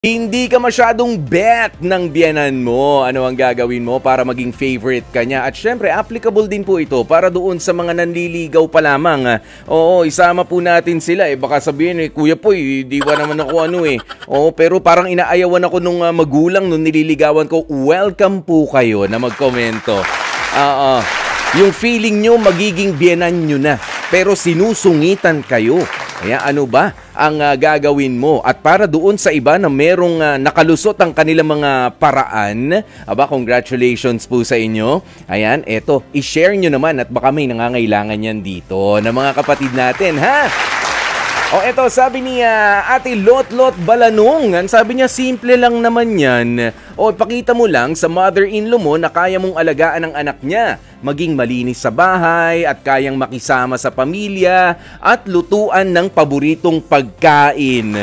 Hindi ka masyadong bet ng biyenan mo. Ano ang gagawin mo para maging favorite ka niya? At syempre, applicable din po ito para doon sa mga nanliligaw pa lamang. Oo, isama po natin sila. Baka sabihin, Kuya Poy, di ba naman ako Oo, pero parang inaayawan ako nung magulang nung nililigawan ko. Welcome po kayo na magkomento. Yung feeling nyo, magiging biyenan nyo na. Pero sinusungitan kayo. Kaya ano ba ang gagawin mo? At para doon sa iba na merong nakalusot ang kanilang mga paraan, congratulations po sa inyo. Ayan, eto, i-share nyo naman at baka may nangangailangan yan dito na mga kapatid natin, ha? Eto, sabi ni Ate Lot Balanong, sabi niya, simple lang naman yan. Ipakita mo lang sa mother-in-law mo na kaya mong alagaan ang anak niya, maging malinis sa bahay at kayang makisama sa pamilya at lutuan ng paboritong pagkain.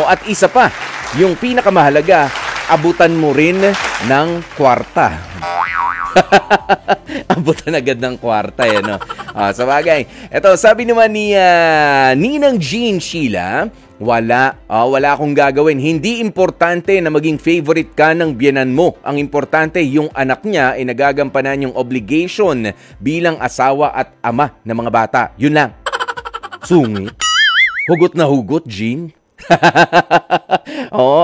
At isa pa, yung pinakamahalaga, abutan mo rin ng kwarta. Abutan agad ng kwarta no? Sa bagay. Ito, sabi naman ni Ninang Jean Sheila, wala akong gagawin. Hindi importante na maging favorite ka ng biyenan mo. Ang importante, yung anak niya ay nagagampanan yung obligation bilang asawa at ama ng mga bata. Yun lang. Sungit. Hugot na hugot, Jean.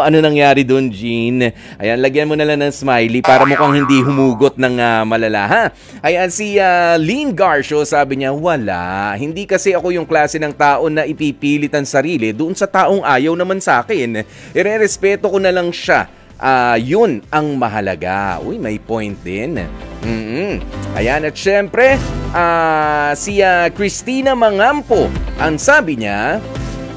Ano nangyari doon, Jean? Ayan, lagyan mo na lang ng smiley para mukhang hindi humugot ng malala, ha? Ayan, si Lynn Garcio, sabi niya, wala. Hindi kasi ako yung klase ng tao na ipipilit ang sarili doon sa taong ayaw naman sa akin. Irerespeto ko na lang siya. Yun ang mahalaga. Uy, may point din. Ayan, at syempre, si Christina Mangampo, ang sabi niya,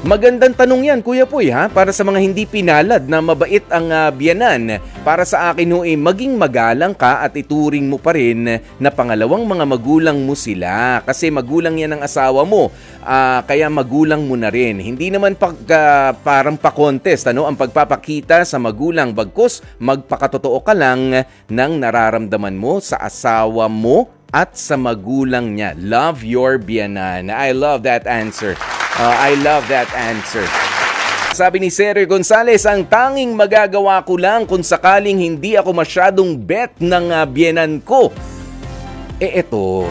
magandang tanong yan, Kuya Poy, ha? Para sa mga hindi pinalad na mabait ang biyenan. Para sa akin, maging magalang ka at ituring mo pa rin na pangalawang mga magulang mo sila. Kasi magulang yan ang asawa mo, kaya magulang mo na rin. Hindi naman parang pa-contest ang pagpapakita sa magulang. Bagkus, magpakatotoo ka lang ng nararamdaman mo sa asawa mo at sa magulang niya. Love your biyenan. I love that answer. I love that answer. Sabi ni Sergio Gonzalez, ang tanging magagawa ko lang kung sakaling hindi ako masyadong bet ng biyenan ko. Eto.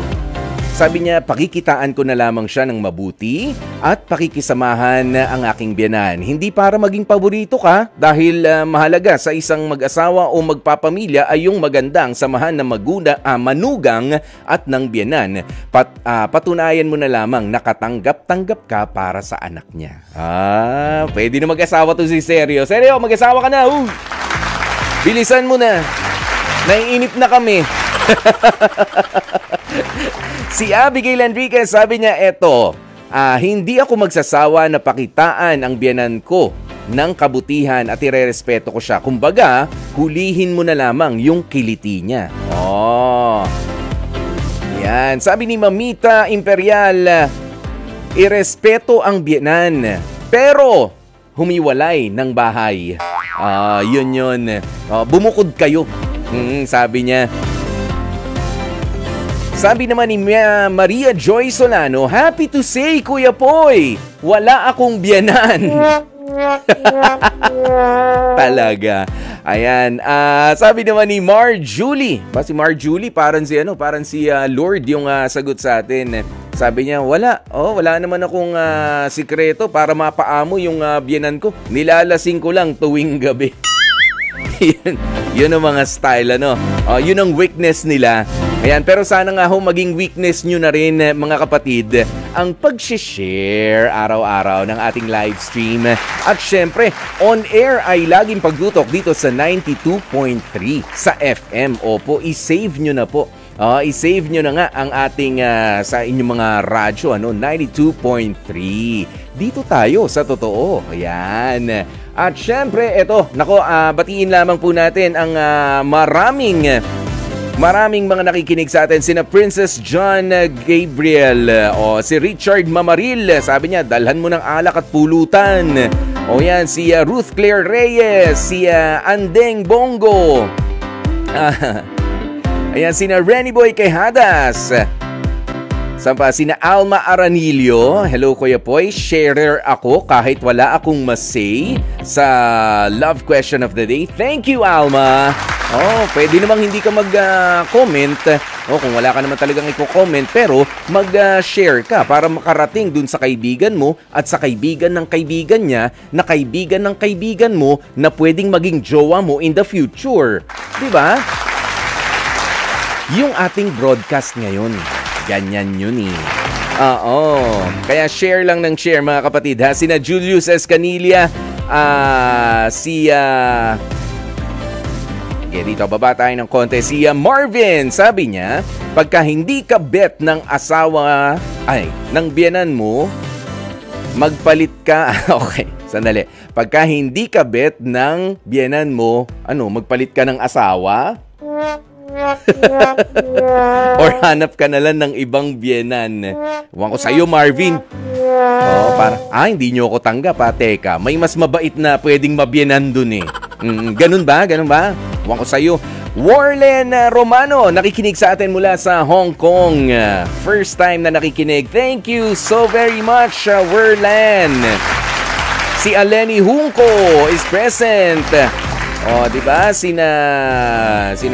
Sabi niya, pakikitaan ko na lamang siya ng mabuti at pakikisamahan ang aking biyenan. Hindi para maging paborito ka dahil mahalaga sa isang mag-asawa o magpapamilya ay yung magandang samahan ng manugang at ng biyenan. Patunayan mo na lamang nakatanggap-tanggap ka para sa anak niya. Pwede na mag-asawa to si Sergio. Sergio, mag-asawa ka na. Bilisan mo na. Naiinip na kami. Si Abigail Enriquez, sabi niya, eto, hindi ako magsasawa na pakitaan ang biyenan ko ng kabutihan at irerespeto ko siya. Kumbaga, hulihin mo na lamang yung kiliti niya. Yan. Sabi ni Mamita Imperial, irespeto ang biyenan, pero humiwalay ng bahay. Yun. Bumukod kayo. Sabi niya. Sabi naman ni Maria Joy Solano, happy to say, Kuya Poy, wala akong biyenan. Talaga. Ayan. Sabi naman ni Marjulie. Si Marjulie, parang si Lord yung sagot sa atin. Sabi niya, wala naman akong sikreto para mapaamo yung biyenan ko. Nilalasing ko lang tuwing gabi. Yun ang mga style, yun ang weakness nila. Ayan, pero sana nga maging weakness nyo na rin, mga kapatid, ang pag-share araw-araw ng ating live stream. At syempre, on air ay laging pagtutok dito sa 92.3 sa FM. Opo, i-save nyo na po. I-save nyo na nga ang ating sa inyong mga radyo, 92.3. Dito tayo sa totoo. Ayan. At syempre, batiin lamang po natin ang maraming mga nakikinig sa atin. Sina Princess John Gabriel, si Richard Mamaril, sabi niya, dalhan mo ng alak at pulutan. Yan, si Ruth Claire Reyes, si Andeng Bongo. Ayan, sina Renny Boy Quejadas. Saan pa? Sina Alma Aranilio. Hello, Kuya Poy. Sharer ako kahit wala akong mas-say sa love question of the day. Thank you, Alma. Oh, pwede namang hindi ka mag-comment. Kung wala ka naman talagang i-comment, pero mag-share ka para makarating dun sa kaibigan mo at sa kaibigan ng kaibigan niya na kaibigan ng kaibigan mo na pwedeng maging jowa mo in the future. Diba? Yung ating broadcast ngayon. Ganyan yun eh. Oo. Kaya share lang ng share mga kapatid ha. Sina Julius Escanilla, okay, dito baba tayo ng konti. Si Marvin, sabi niya, pagka hindi ka bet ng asawa, ng biyenan mo, magpalit ka, okay, sandali. Pagka hindi ka bet ng biyenan mo, magpalit ka ng asawa? Or hanap ka na lang ng ibang biyenan. Huwag ko sa'yo, Marvin. Hindi nyo ako tanggap ha. Teka, may mas mabait na pwedeng mabiyenan dun eh. Ganun ba? Ganun ba? Huwag ko sa'yo. Warlen Romano, nakikinig sa atin mula sa Hong Kong. First time na nakikinig. Thank you so very much, Warlen. Si Aleni Hunko is present. Di ba? Sino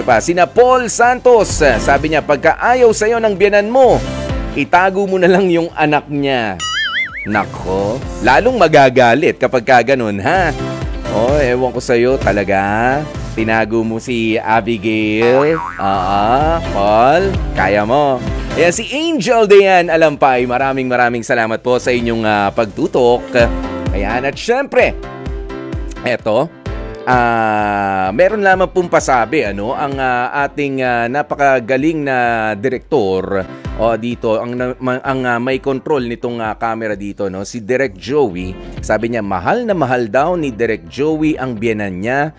pa? Sina Paul Santos. Sabi niya, pagka ayaw sa'yo ng biyenan mo, itago mo na lang yung anak niya. Nako, lalong magagalit kapag ka ganun, ha? Ewan ko sa'yo talaga. Tinago mo si Abigail. Paul, kaya mo. Ayan, si Angel Dayan Alampay. Maraming salamat po sa inyong pagtutok. Ayan, at syempre, eto, meron lamang pong pasabi ang ating napakagaling na direktor dito ang may control nitong camera dito, no, si Direk Joey. Sabi niya mahal na mahal daw ni Direk Joey ang biyenan niya.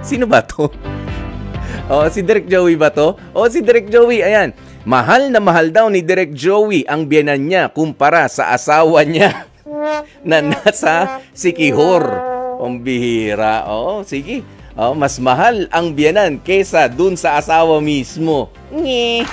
Sino ba to? Si Direk Joey ba to? Si Direk Joey, ayan. Mahal na mahal daw ni Direk Joey ang biyenan niya kumpara sa asawa niya na nasa Sikihor. Pambihira. Sige. Mas mahal ang biyenan kesa dun sa asawa mismo. Nge.